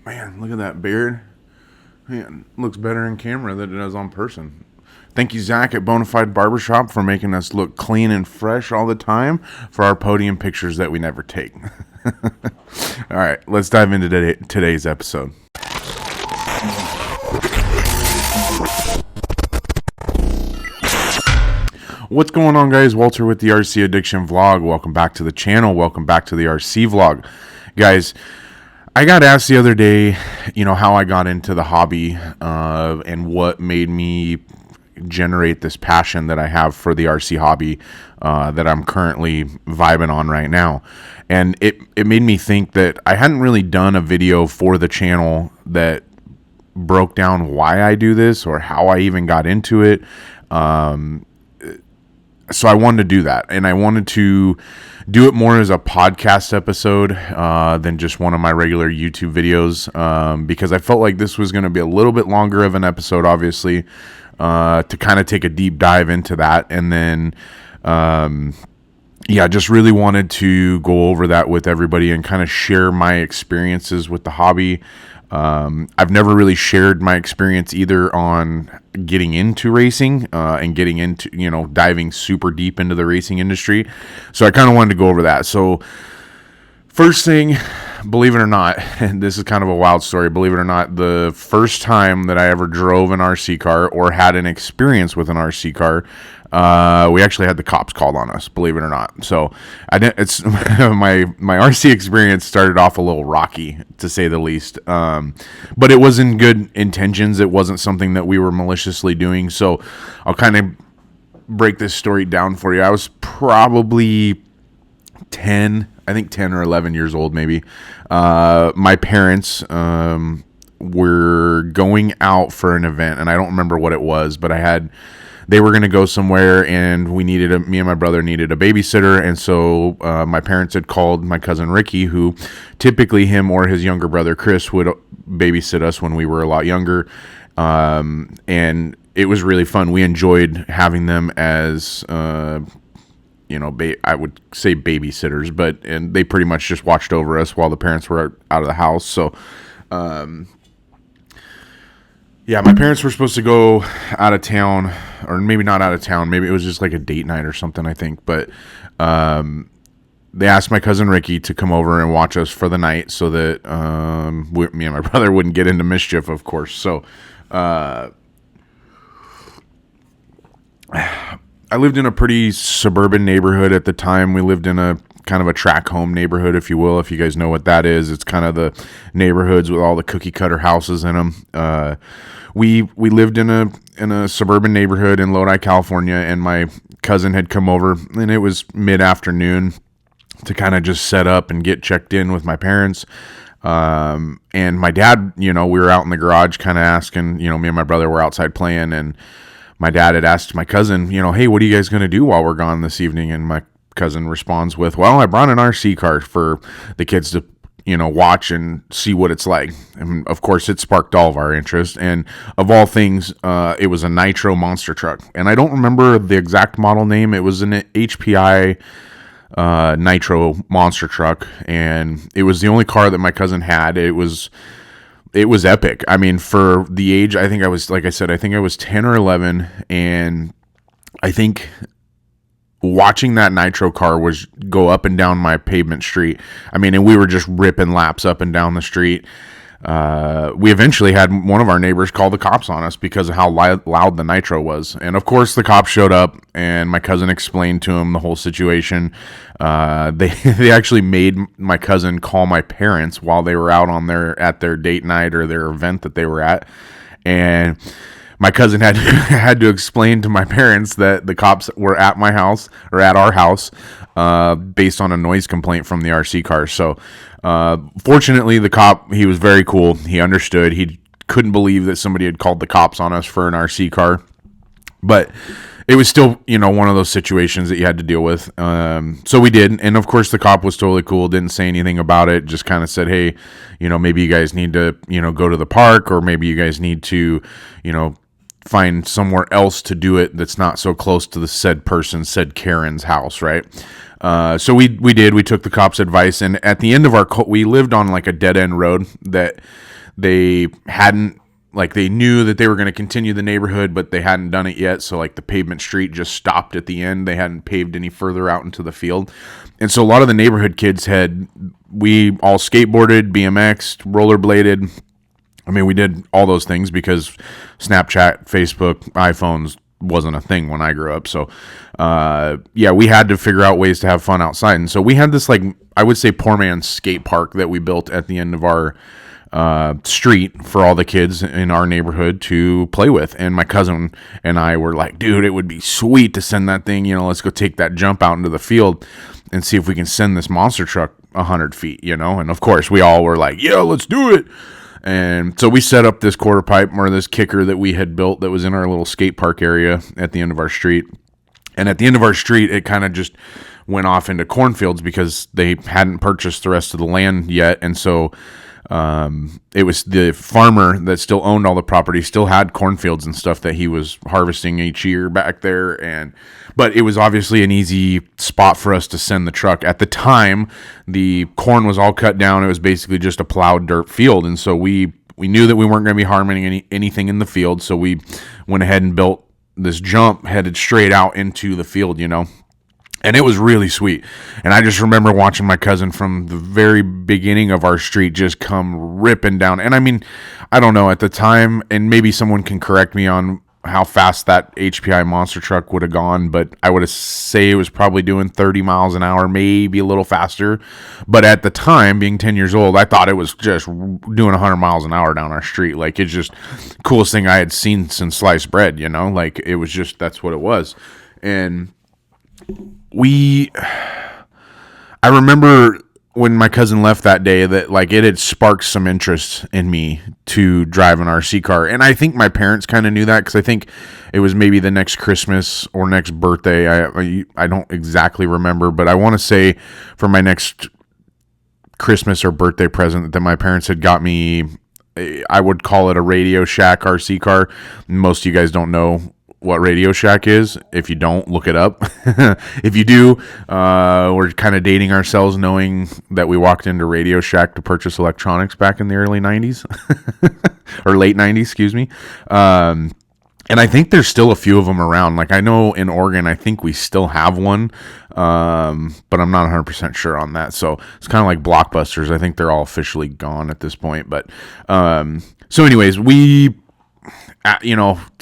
Man, look at that beard. Man, looks better in camera than it does on person. Thank you, Zach, at Bonafide Barbershop for making us look clean and fresh all the time for our podium pictures that we never take. All right, let's dive into today's episode. What's going on, guys? Walter with the RC Addiction Vlog. Welcome back to the channel. Welcome back to the RC Vlog. Guys, I got asked the other day, how I got into the hobby and what made me generate this passion that I have for the RC hobby that I'm currently vibing on right now. And it made me think that I hadn't really done a video for the channel that broke down why I do this or how I even got into it. So I wanted to do that, and I wanted to do it more as a podcast episode than just one of my regular YouTube videos, because I felt like this was going to be a little bit longer of an episode, obviously, to kind of take a deep dive into that. And then, just really wanted to go over that with everybody and kind of share my experiences with the hobby. I've never really shared my experience either on getting into racing and getting into, diving super deep into the racing industry. So I kind of wanted to go over that. So first thing, believe it or not, and this is kind of a wild story, believe it or not, the first time that I ever drove an RC car or had an experience with an RC car, we actually had the cops called on us, believe it or not. So it's my RC experience started off a little rocky, to say the least. But it was in good intentions. It wasn't something that we were maliciously doing. So I'll kind of break this story down for you. I was probably 10 or 11 years old, maybe. My parents were going out for an event, and I don't remember what it was, but they were going to go somewhere, and me and my brother needed a babysitter. And so my parents had called my cousin Ricky, who typically him or his younger brother Chris would babysit us when we were a lot younger. And it was really fun. We enjoyed having them as, I would say babysitters, and they pretty much just watched over us while the parents were out of the house. So, my parents were supposed to go out of town, or maybe not out of town. Maybe it was just like a date night or something, I think. But they asked my cousin Ricky to come over and watch us for the night so that me and my brother wouldn't get into mischief, of course. So I lived in a pretty suburban neighborhood at the time. We lived in a kind of a track home neighborhood, if you will, if you guys know what that is. It's kind of the neighborhoods with all the cookie cutter houses in them. We lived in a suburban neighborhood in Lodi, California, and my cousin had come over, and it was mid-afternoon to kind of just set up and get checked in with my parents. And my dad, we were out in the garage kind of asking, me and my brother were outside playing, and my dad had asked my cousin, hey, what are you guys going to do while we're gone this evening? And my cousin responds with, well, I brought an RC car for the kids to, watch and see what it's like. And of course, it sparked all of our interest. And of all things, it was a nitro monster truck. And I don't remember the exact model name. It was an HPI nitro monster truck. And it was the only car that my cousin had. It was epic. I mean, for the age, I think I was 10 or 11. And I think watching that nitro car was go up and down my pavement street. I mean, and we were just ripping laps up and down the street. We eventually had one of our neighbors call the cops on us because of how loud the nitro was. And of course the cops showed up, and my cousin explained to him the whole situation. They actually made my cousin call my parents while they were out at their date night or their event that they were at. And my cousin had to explain to my parents that the cops were at my house, or at our house, based on a noise complaint from the RC car. So, fortunately, the cop, he was very cool. He understood. He couldn't believe that somebody had called the cops on us for an RC car. But it was still, one of those situations that you had to deal with. So we did. And of course, the cop was totally cool. Didn't say anything about it. Just kind of said, hey, maybe you guys need to, go to the park, or maybe you guys need to, find somewhere else to do it that's not so close to the said person, said Karen's house, right? So we did. We took the cops' advice, and at the end of we lived on like a dead end road that they hadn't, like, they knew that they were going to continue the neighborhood, but they hadn't done it yet. So like the pavement street just stopped at the end. They hadn't paved any further out into the field. And so a lot of the neighborhood kids we all skateboarded, BMX'd, rollerbladed. I mean, we did all those things because Snapchat, Facebook, iPhones wasn't a thing when I grew up. So, we had to figure out ways to have fun outside. And so we had this, like, I would say poor man's skate park that we built at the end of our street for all the kids in our neighborhood to play with. And my cousin and I were like, dude, it would be sweet to send that thing, let's go take that jump out into the field and see if we can send this monster truck 100 feet, and of course we all were like, yeah, let's do it. And so we set up this quarter pipe, or this kicker that we had built that was in our little skate park area at the end of our street. And at the end of our street, it kind of just went off into cornfields because they hadn't purchased the rest of the land yet. And so it was the farmer that still owned all the property, still had cornfields and stuff that he was harvesting each year back there. But it was obviously an easy spot for us to send the truck. At the time, the corn was all cut down. It was basically just a plowed dirt field. And so we knew that we weren't going to be harming anything in the field. So we went ahead and built this jump headed straight out into the field, And it was really sweet. And I just remember watching my cousin from the very beginning of our street just come ripping down. And I mean, I don't know at the time, and maybe someone can correct me on how fast that HPI monster truck would have gone, but I would say it was probably doing 30 miles an hour, maybe a little faster. But at the time, being 10 years old, I thought it was just doing 100 miles an hour down our street. Like, it's just coolest thing I had seen since sliced bread, Like, it was just, that's what it was. And I remember when my cousin left that day that, like, it had sparked some interest in me to drive an RC car. And I think my parents kind of knew that, because I think it was maybe the next Christmas or next birthday. I don't exactly remember, but I want to say for my next Christmas or birthday present that my parents had got me, I would call it a Radio Shack RC car. Most of you guys don't know what Radio Shack is. If you don't, look it up. If you do, we're kind of dating ourselves knowing that we walked into Radio Shack to purchase electronics back in the early 90s or late 90s, excuse me. And I think there's still a few of them around. Like, I know in Oregon, I think we still have one, but I'm not 100% sure on that. So it's kind of like Blockbusters. I think they're all officially gone at this point. But so anyways,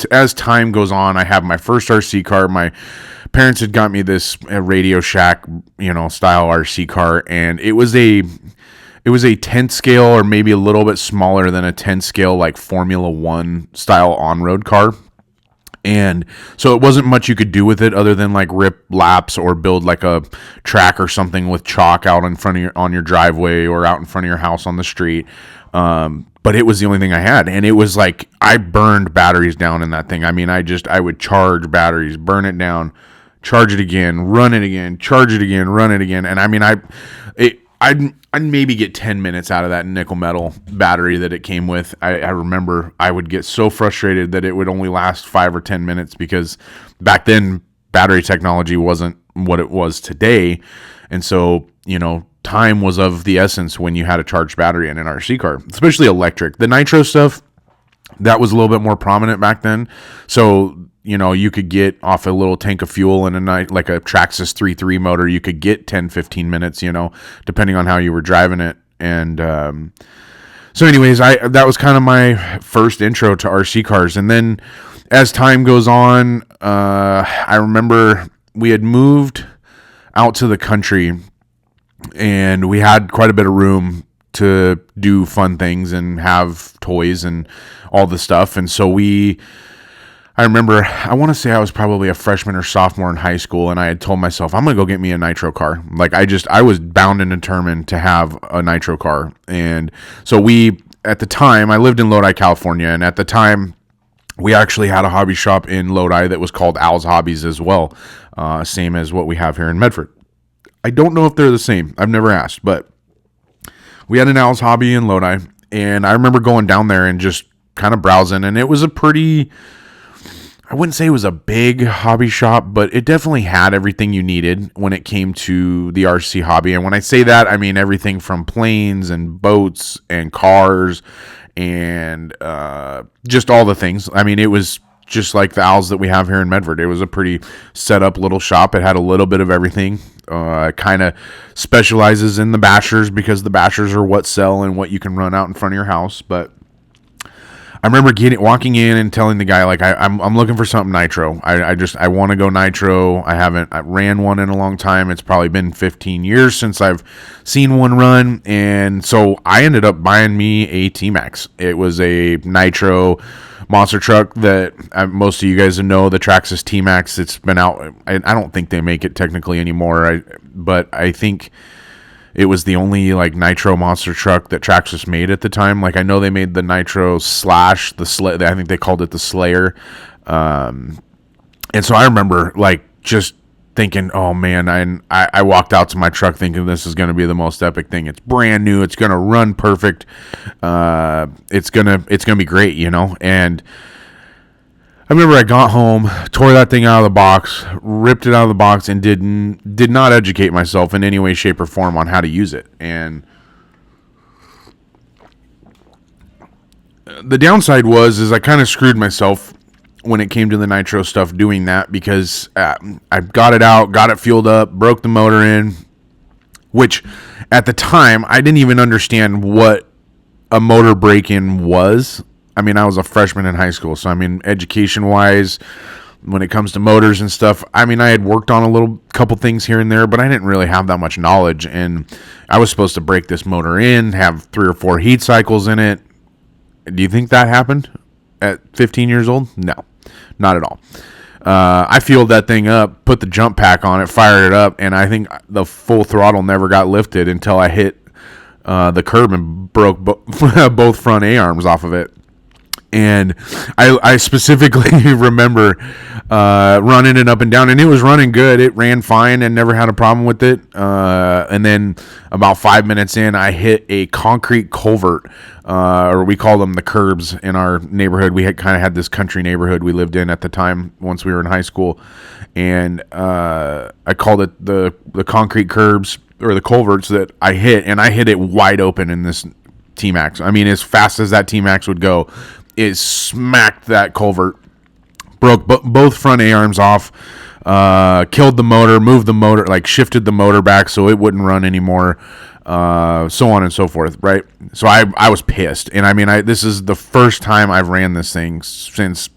as time goes on, I have my first RC car. My parents had got me this Radio Shack, style RC car, and it was a 10 scale, or maybe a little bit smaller than a 10 scale, like Formula One style on-road car. And so it wasn't much you could do with it other than like rip laps or build like a track or something with chalk out in front of on your driveway or out in front of your house on the street. But it was the only thing I had. And it was like, I burned batteries down in that thing. I mean, I would charge batteries, burn it down, charge it again, run it again, charge it again, run it again. And I mean, I'd maybe get 10 minutes out of that nickel metal battery that it came with. I remember I would get so frustrated that it would only last 5 or 10 minutes, because back then battery technology wasn't what it was today. And so, time was of the essence when you had a charged battery in an RC car, especially electric. The nitro stuff, that was a little bit more prominent back then. So, you could get off a little tank of fuel in a night, like a Traxxas 3.3 motor, you could get 10, 15 minutes, depending on how you were driving it. And so anyways, that was kind of my first intro to RC cars. And then as time goes on, I remember we had moved out to the country, and we had quite a bit of room to do fun things and have toys and all the stuff. And so I remember, I want to say I was probably a freshman or sophomore in high school, and I had told myself, I'm going to go get me a nitro car. Like, I was bound and determined to have a nitro car. And so at the time, I lived in Lodi, California, and at the time, we actually had a hobby shop in Lodi that was called Al's Hobbies as well, same as what we have here in Medford. I don't know if they're the same. I've never asked, but we had an Al's Hobby in Lodi, and I remember going down there and just kind of browsing, and it was a pretty I wouldn't say it was a big hobby shop, but it definitely had everything you needed when it came to the RC hobby. And when I say that, I mean everything from planes and boats and cars and just all the things. I mean, it was just like the Owls that we have here in Medford. It was a pretty set up little shop. It had a little bit of everything. It kind of specializes in the bashers because the bashers are what sell and what you can run out in front of your house. But I remember walking in and telling the guy, like, I'm looking for something nitro. I want to go nitro. I ran one in a long time. It's probably been 15 years since I've seen one run. And so I ended up buying me a T-Max. It was a nitro monster truck that most of you guys know, the Traxxas T-Max. It's been out. I don't think they make it technically anymore. But I think it was the only like nitro monster truck that Traxxas made at the time. Like I know they made the Nitro Slash, I think they called it the Slayer. And so I remember like just thinking, oh man, I walked out to my truck thinking this is going to be the most epic thing. It's brand new. It's going to run perfect. It's going to be great, you know? And I remember I got home, tore that thing out of the box, ripped it out of the box, and did not educate myself in any way, shape, or form on how to use it. And the downside is I kind of screwed myself when it came to the nitro stuff doing that because I got it out, got it fueled up, broke the motor in, which at the time I didn't even understand what a motor break-in was. I mean, I was a freshman in high school, so I mean, education-wise, when it comes to motors and stuff, I mean, I had worked on a couple things here and there, but I didn't really have that much knowledge, and I was supposed to break this motor in, have 3 or 4 heat cycles in it. Do you think that happened at 15 years old? No, not at all. I fueled that thing up, put the jump pack on it, fired it up, and I think the full throttle never got lifted until I hit the curb and broke both front A-arms off of it. And I specifically remember running it up and down, and it was running good. It ran fine and never had a problem with it. And then about 5 minutes in, I hit a concrete culvert, or we call them the curbs in our neighborhood. We kind of had this country neighborhood we lived in at the time once we were in high school. And I called it the concrete curbs or the culverts that I hit, and I hit it wide open in this T-Max. I mean, as fast as that T-Max would go, it smacked that culvert, broke both front A-arms off, killed the motor, moved the motor, like shifted the motor back so it wouldn't run anymore, so on and so forth, right? So I was pissed. And I mean, this is the first time I've ran this thing since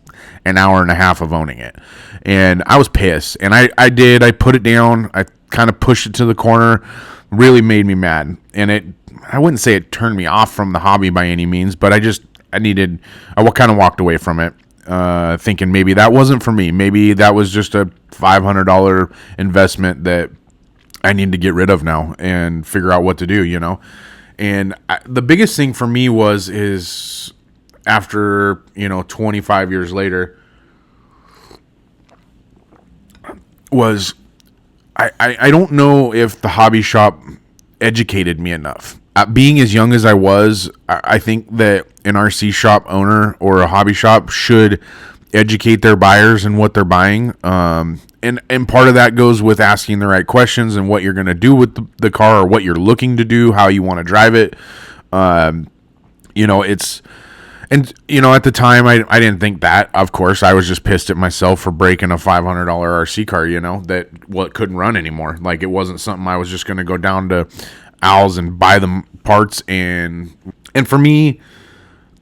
an hour and a half of owning it. And I was pissed. And I put it down. I kind of pushed it to the corner. Really made me mad. And I wouldn't say it turned me off from the hobby by any means, but I kind of walked away from it, thinking maybe that wasn't for me. Maybe that was just a $500 investment that I need to get rid of now and figure out what to do, you know? And the biggest thing for me is after, 25 years later, was I don't know if the hobby shop educated me enough. Being as young as I was, I think that an RC shop owner or a hobby shop should educate their buyers and what they're buying. And part of that goes with asking the right questions and what you're going to do with the car or what you're looking to do, how you want to drive it. At the time, I didn't think that. Of course, I was just pissed at myself for breaking a $500 RC car, that couldn't run anymore. Like, it wasn't something I was just going to go down to Owls and buy them parts. And for me,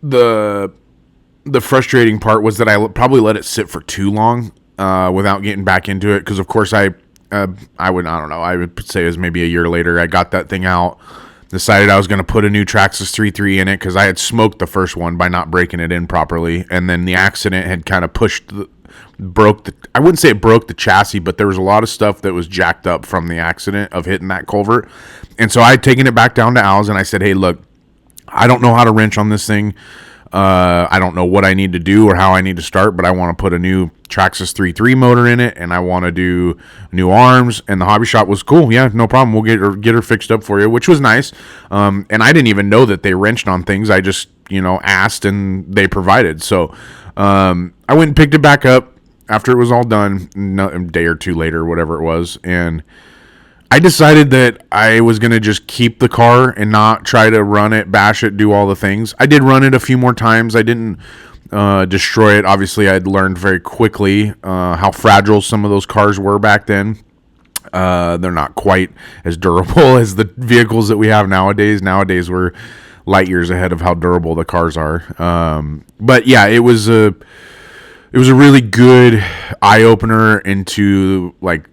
the frustrating part was that I probably let it sit for too long without getting back into it. Because, of course, I would say it was maybe a year later, I got that thing out. Decided I was going to put a new Traxxas 3.3 in it because I had smoked the first one by not breaking it in properly. And then the accident had kind of I wouldn't say it broke the chassis, but there was a lot of stuff that was jacked up from the accident of hitting that culvert. And so I had taken it back down to Al's and I said, hey, look, I don't know how to wrench on this thing. I don't know what I need to do or how I need to start, but I want to put a new Traxxas 3.3 motor in it, and I want to do new arms. And the hobby shop was cool. Yeah, no problem. We'll get her fixed up for you, which was nice. And I didn't even know that they wrenched on things. I just, asked, and they provided. So I went and picked it back up, after it was all done, a day or two later, whatever it was, and I decided that I was going to just keep the car and not try to run it, bash it, do all the things. I did run it a few more times. I didn't destroy it. Obviously, I'd learned very quickly how fragile some of those cars were back then. They're not quite as durable as the vehicles that we have nowadays. Nowadays, we're light years ahead of how durable the cars are. But yeah, it was a really good eye opener into like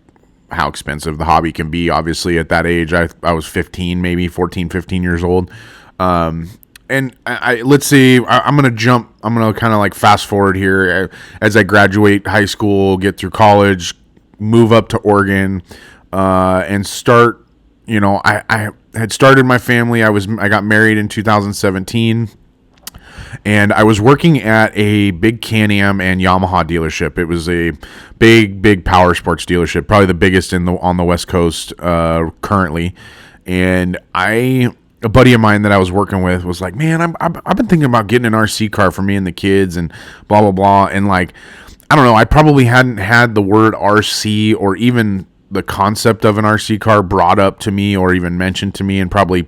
how expensive the hobby can be. Obviously, at that age, I was 15, maybe 14, 15 years old. And let's see, I'm going to kind of like fast forward here as I graduate high school, get through college, move up to Oregon, and start, I had started my family. I got married in 2017. And I was working at a big Can-Am and Yamaha dealership. It was a big power sports dealership, probably the biggest on the West Coast currently. And a buddy of mine that I was working with was like, man, I've been thinking about getting an RC car for me and the kids and blah, blah, blah. And like, I don't know, I probably hadn't had the word RC or even the concept of an RC car brought up to me or even mentioned to me in probably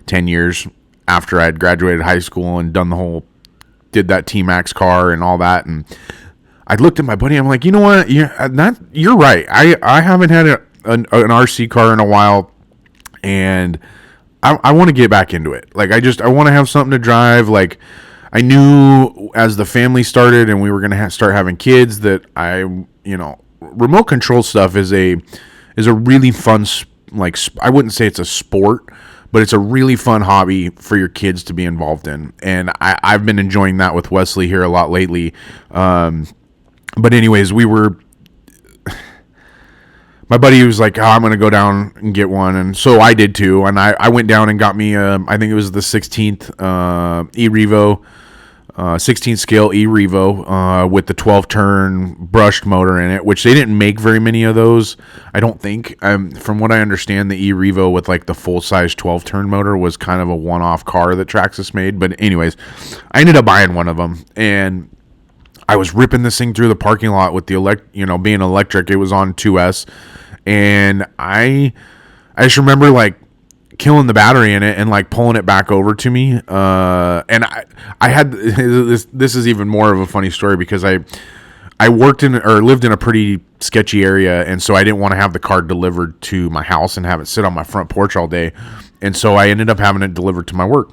10 years after I had graduated high school and did that T-Max car and all that. And I looked at my buddy, I'm like, you know what? You're right. I haven't had an RC car in a while, and I want to get back into it. Like, I want to have something to drive. Like, I knew as the family started and we were going to start having kids that remote control stuff is a really fun, like, I wouldn't say it's a sport, but it's a really fun hobby for your kids to be involved in. And I've been enjoying that with Wesley here a lot lately. But anyways, my buddy was like, I'm going to go down and get one. And so I did too. And I went down and got me, I think it was the 16th E-Revo, 16 scale E-Revo with the 12-turn brushed motor in it, which they didn't make very many of those, I don't think. From what I understand, the E-Revo with like the full-size 12-turn motor was kind of a one-off car that Traxxas made. But anyways, I ended up buying one of them, and I was ripping this thing through the parking lot with the being electric. It was on 2S, and I just remember like killing the battery in it and like pulling it back over to me. And I had this is even more of a funny story because I worked in or lived in a pretty sketchy area, and so I didn't want to have the car delivered to my house and have it sit on my front porch all day. And so I ended up having it delivered to my work.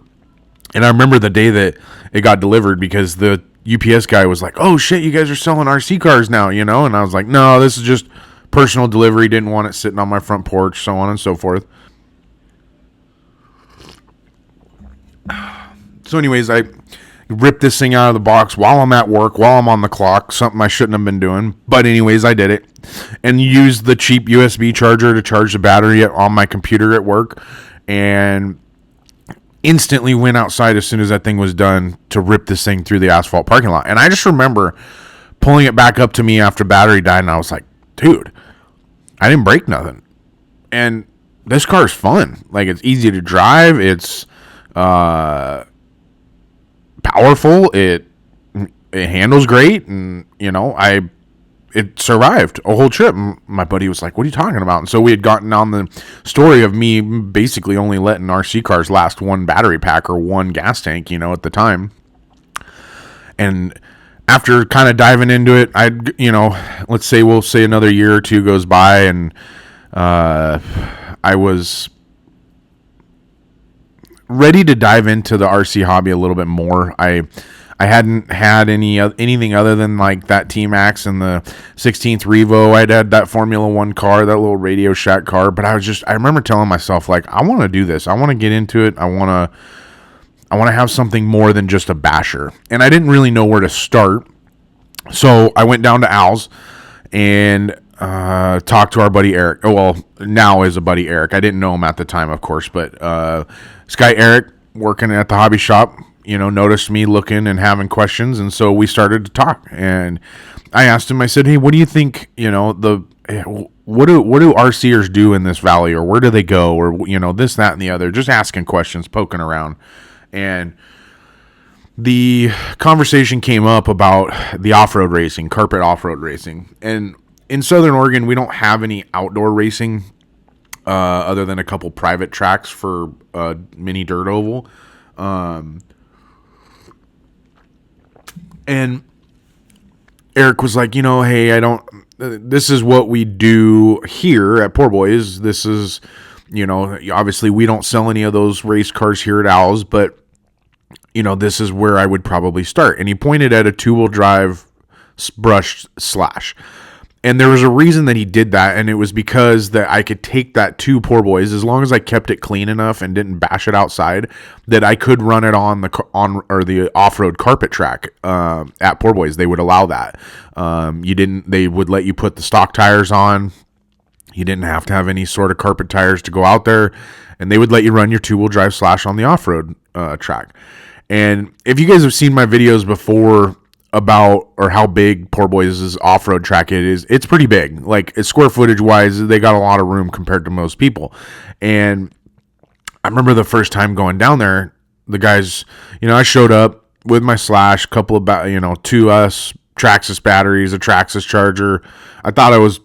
And I remember the day that it got delivered because the UPS guy was like, "Oh shit, you guys are selling RC cars now, you know?" And I was like, "No, this is just personal delivery. Didn't want it sitting on my front porch," so on and so forth. So anyways, I ripped this thing out of the box while I'm at work, while I'm on the clock, something I shouldn't have been doing. But anyways, I did it and used the cheap USB charger to charge the battery on my computer at work, and instantly went outside as soon as that thing was done to rip this thing through the asphalt parking lot. And I just remember pulling it back up to me after battery died, and I was like, dude, I didn't break nothing. And this car is fun. Like, it's easy to drive. It's powerful. It handles great, and it survived a whole trip. My buddy was like, "What are you talking about?" And so we had gotten on the story of me basically only letting RC cars last one battery pack or one gas tank, at the time. And after kind of diving into it, we'll say another year or two goes by, and I was ready to dive into the RC hobby a little bit more. I hadn't had anything other than like that T-Max and the 16th Revo. I'd had that Formula One car, that little Radio Shack car, but I remember telling myself, like, I want to do this. I want to get into it. I want to have something more than just a basher. And I didn't really know where to start. So I went down to Al's and talked to our buddy Eric. Oh, well, now is a buddy Eric. I didn't know him at the time, of course, but this guy Eric, working at the hobby shop, noticed me looking and having questions, and so we started to talk. And I asked him, I said, "Hey, what do you think, what do RCers do in this valley, or where do they go, or this, that, and the other?" Just asking questions, poking around. And the conversation came up about the off-road racing, carpet off-road racing. And in Southern Oregon, we don't have any outdoor racing other than a couple private tracks for mini dirt oval. And Eric was like, hey, this is what we do here at Poor Boys. This is, obviously we don't sell any of those race cars here at Owls, but this is where I would probably start. And he pointed at a 2-wheel drive brushed slash. And there was a reason that he did that, and it was because that I could take that to Poor Boys as long as I kept it clean enough and didn't bash it outside, that I could run it on the off-road carpet track at Poor Boys. They would allow that. They would let you put the stock tires on. You didn't have to have any sort of carpet tires to go out there, and they would let you run your 2-wheel drive slash on the off-road track. And if you guys have seen my videos before about or how big Poor Boys' off-road track is, it's pretty big. Like, square footage wise, they got a lot of room compared to most people. And I remember the first time going down there, the guys, I showed up with my slash, couple of two Traxxas batteries, a Traxxas charger. I thought I was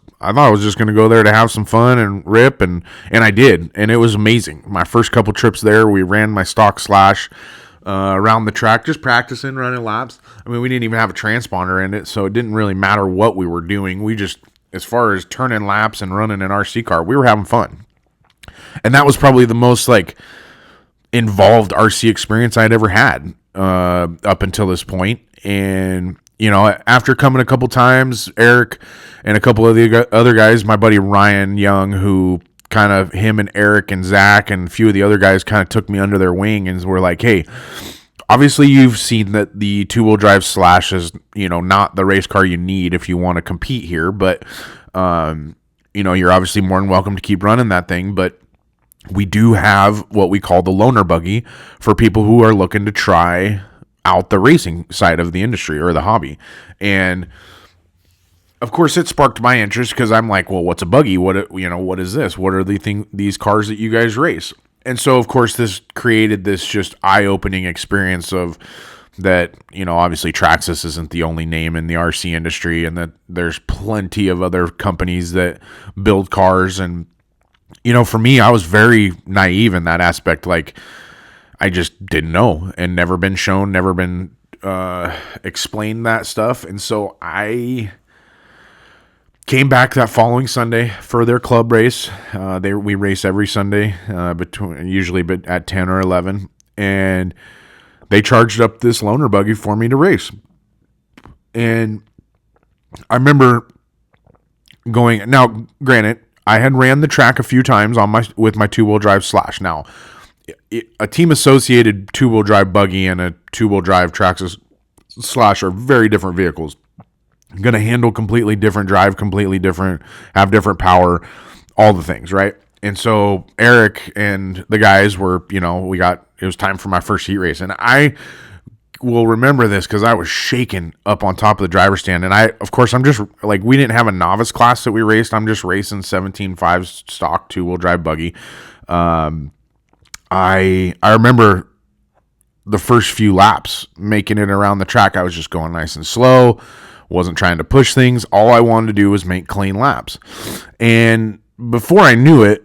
just going to go there to have some fun and rip, and I did, and it was amazing. My first couple trips there, we ran my stock slash around the track, just practicing running laps. I mean, we didn't even have a transponder in it, so it didn't really matter what we were doing. We just, as far as turning laps and running an RC car, we were having fun. And that was probably the most involved RC experience I'd ever had up until this point. And after coming a couple times, Eric and a couple of the other guys, my buddy Ryan Young, who kind of, him and Eric and Zach and a few of the other guys kind of took me under their wing and were like, hey, obviously you've seen that the 2-wheel drive slash is, not the race car you need if you want to compete here, but, you're obviously more than welcome to keep running that thing, but we do have what we call the loaner buggy for people who are looking to try out the racing side of the industry or the hobby. And of course, it sparked my interest because I'm like, well, what's a buggy? What is this? What are these cars that you guys race? And so, of course, this created this just eye-opening experience of that, obviously Traxxas isn't the only name in the RC industry, and that there's plenty of other companies that build cars. And, for me, I was very naive in that aspect. Like, I just didn't know and never been shown, never been explained that stuff. And so I came back that following Sunday for their club race. We race every Sunday, usually at 10 or 11, and they charged up this loaner buggy for me to race. And I remember going. Now, granted, I had ran the track a few times with my 2-wheel drive slash. Now, a team associated 2-wheel drive buggy and a 2-wheel drive Traxxas slash are very different vehicles. Going to handle completely different, drive completely different, have different power, all the things, right? And so Eric and the guys were, it was time for my first heat race. And I will remember this because I was shaking up on top of the driver's stand. And I'm just we didn't have a novice class that we raced. I'm just racing 17.5 stock 2-wheel drive buggy. I remember the first few laps making it around the track. I was just going nice and slow. Wasn't trying to push things. All I wanted to do was make clean laps. And before I knew it,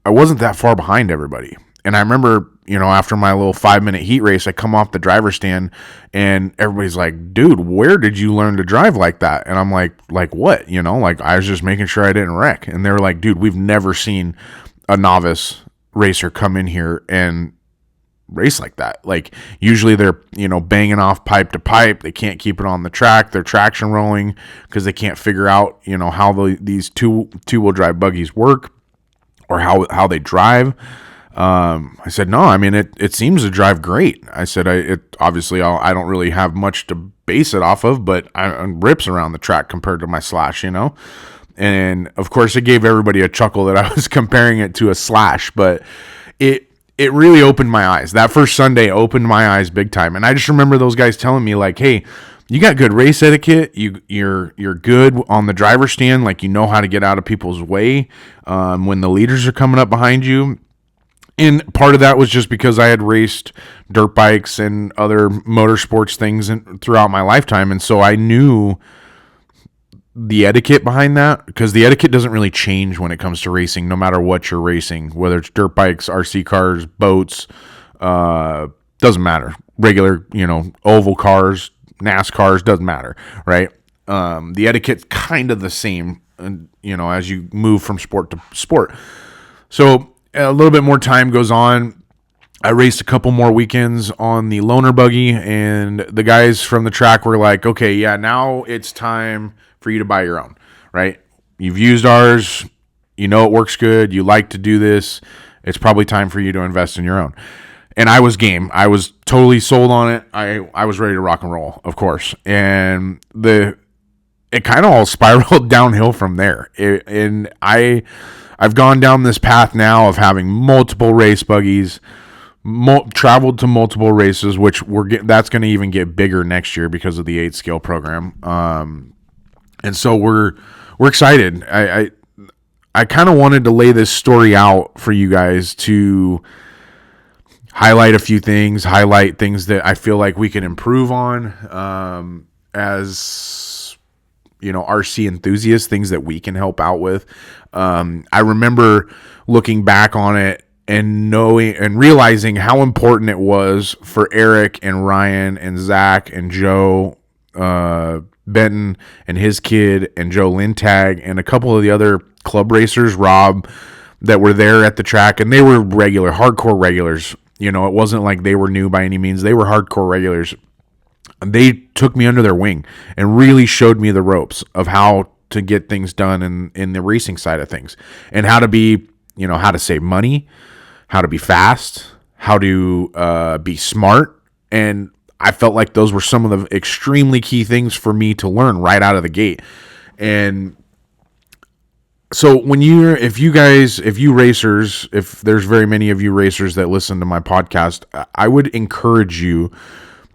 I wasn't that far behind everybody. And I remember, after my little 5-minute heat race, I come off the driver's stand and everybody's like, dude, where did you learn to drive like that? And I'm like what? I was just making sure I didn't wreck. And they were like, dude, we've never seen a novice racer come in here and race like that. Like, usually they're banging off pipe to pipe. They can't keep it on the track. They're traction rolling because they can't figure out how these two-wheel drive buggies work or how they drive. I said, no, I mean, it seems to drive great. I said, obviously I don't really have much to base it off of, but I rips around the track compared to my slash, and of course it gave everybody a chuckle that I was comparing it to a slash, but it really opened my eyes. That first Sunday opened my eyes big time. And I just remember those guys telling me like, hey, you got good race etiquette. You're good on the driver's stand. Like, how to get out of people's way when the leaders are coming up behind you. And part of that was just because I had raced dirt bikes and other motorsports things throughout my lifetime. And so I knew the etiquette behind that, because the etiquette doesn't really change when it comes to racing, no matter what you're racing, whether it's dirt bikes, RC cars, boats, doesn't matter. Regular, oval cars, NASCARs, doesn't matter, right? The etiquette's kind of the same, as you move from sport to sport. So a little bit more time goes on. I raced a couple more weekends on the loaner buggy, and the guys from the track were like, okay, yeah, now it's time for you to buy your own, right? You've used ours. It works good. You like to do this. It's probably time for you to invest in your own. And I was game. I was totally sold on it. I was ready to rock and roll, of course. And it kind of all spiraled downhill from there. I've gone down this path now of having multiple race buggies, traveled to multiple races, which that's going to even get bigger next year because of the 8 scale program. And so we're excited. I kind of wanted to lay this story out for you guys to highlight a few things, highlight things that I feel like we can improve on, as RC enthusiasts, things that we can help out with. I remember looking back on it and knowing and realizing how important it was for Eric and Ryan and Zach and Joe Benton and his kid and Joe Lintag and a couple of the other club racers, Rob, that were there at the track, and they were hardcore regulars. It wasn't like they were new by any means. They were hardcore regulars. They took me under their wing and really showed me the ropes of how to get things done in the racing side of things, and how to be, how to save money, how to be fast, how to be smart. And I felt like those were some of the extremely key things for me to learn right out of the gate. And so if you racers, if there's very many of you racers that listen to my podcast, I would encourage you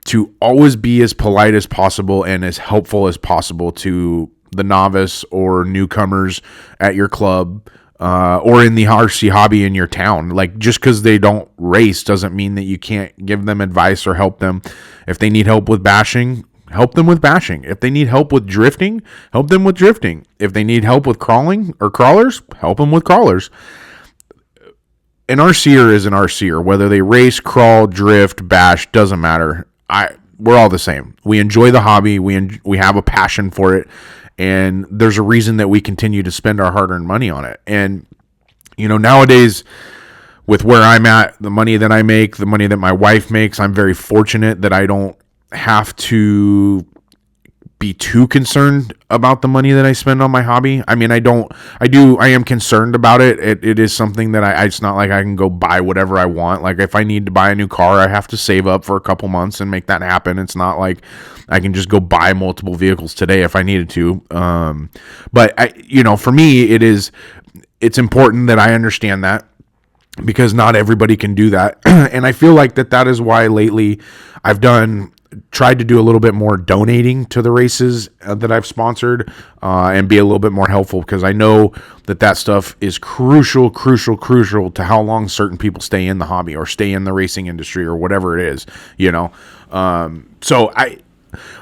to always be as polite as possible and as helpful as possible to the novice or newcomers at your club, or in the RC hobby in your town. Like, just because they don't race doesn't mean that you can't give them advice or help them. If they need help with bashing, help them with bashing. If they need help with drifting, help them with drifting. If they need help with crawling or crawlers, help them with crawlers. An RCer is an RCer, whether they race, crawl, drift, bash, doesn't matter. We're all the same. We enjoy the hobby. We have a passion for it. And there's a reason that we continue to spend our hard-earned money on it. And, nowadays, with where I'm at, the money that I make, the money that my wife makes, I'm very fortunate that I don't have to be too concerned about the money that I spend on my hobby. I mean, I am concerned about it. It is something that it's not like I can go buy whatever I want. Like, if I need to buy a new car, I have to save up for a couple months and make that happen. It's not like I can just go buy multiple vehicles today if I needed to. But for me, it's important that I understand that, because not everybody can do that. And I feel like that is why lately I've tried to do a little bit more donating to the races that I've sponsored, and be a little bit more helpful, because I know that stuff is crucial to how long certain people stay in the hobby or stay in the racing industry or whatever it is, So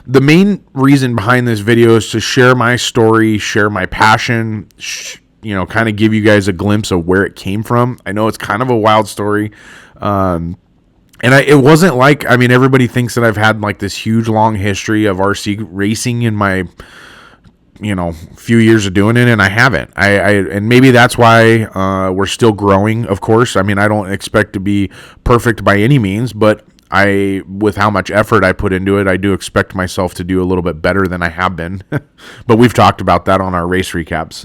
the main reason behind this video is to share my story, share my passion, kind of give you guys a glimpse of where it came from. I know it's kind of a wild story. It wasn't like, everybody thinks that I've had like this huge long history of RC racing in my, few years of doing it, and I haven't. And maybe that's why we're still growing, of course. I don't expect to be perfect by any means, but with how much effort I put into it, I do expect myself to do a little bit better than I have been. But we've talked about that on our race recaps.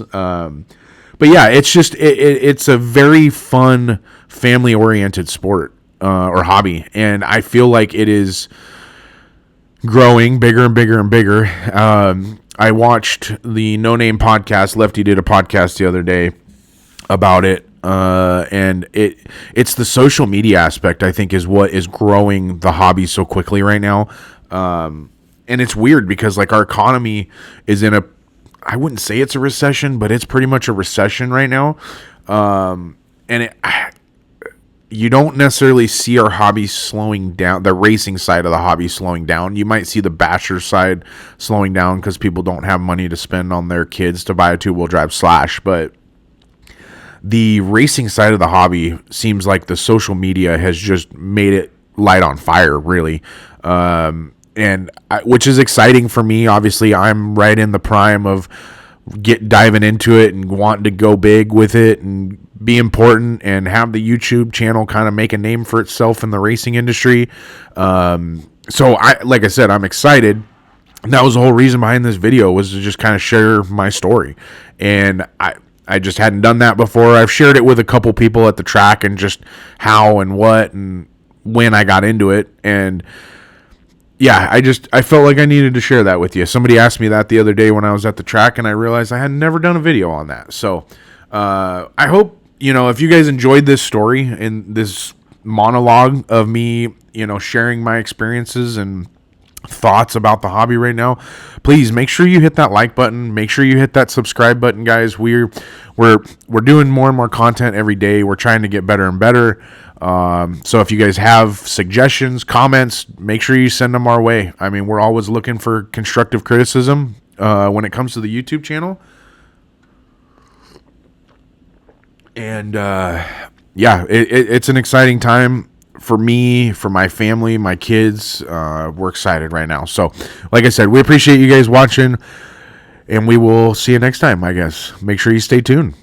But yeah, it's just, it's a very fun, family-oriented sport. Or hobby, and I feel like it is growing bigger and bigger and bigger. I watched the No Name podcast. Lefty did a podcast the other day about it, and it's the social media aspect, I think, is what is growing the hobby so quickly right now. And it's weird because like our economy is in I wouldn't say it's a recession, but it's pretty much a recession right now. And you don't necessarily see our hobby slowing down, the racing side of the hobby slowing down. You might see the basher side slowing down because people don't have money to spend on their kids to buy a two-wheel drive Slash. But the racing side of the hobby seems like the social media has just made it light on fire, really. Which is exciting for me. Obviously, I'm right in the prime of diving into it and wanting to go big with it and be important and have the YouTube channel kind of make a name for itself in the racing industry. Like I said, I'm excited. And that was the whole reason behind this video, was to just kind of share my story. And I just hadn't done that before. I've shared it with a couple people at the track and just how and what and when I got into it. And yeah, I felt like I needed to share that with you. Somebody asked me that the other day when I was at the track, and I realized I had never done a video on that. So I hope, if you guys enjoyed this story and this monologue of me, sharing my experiences and thoughts about the hobby right now, please make sure you hit that like button. Make sure you hit that subscribe button, guys. We're doing more and more content every day. We're trying to get better and better. So if you guys have suggestions, comments, make sure you send them our way. I mean, we're always looking for constructive criticism when it comes to the YouTube channel. And it's an exciting time for me, for my family, my kids. We're excited right now. So, like I said, we appreciate you guys watching, and we will see you next time, I guess. Make sure you stay tuned.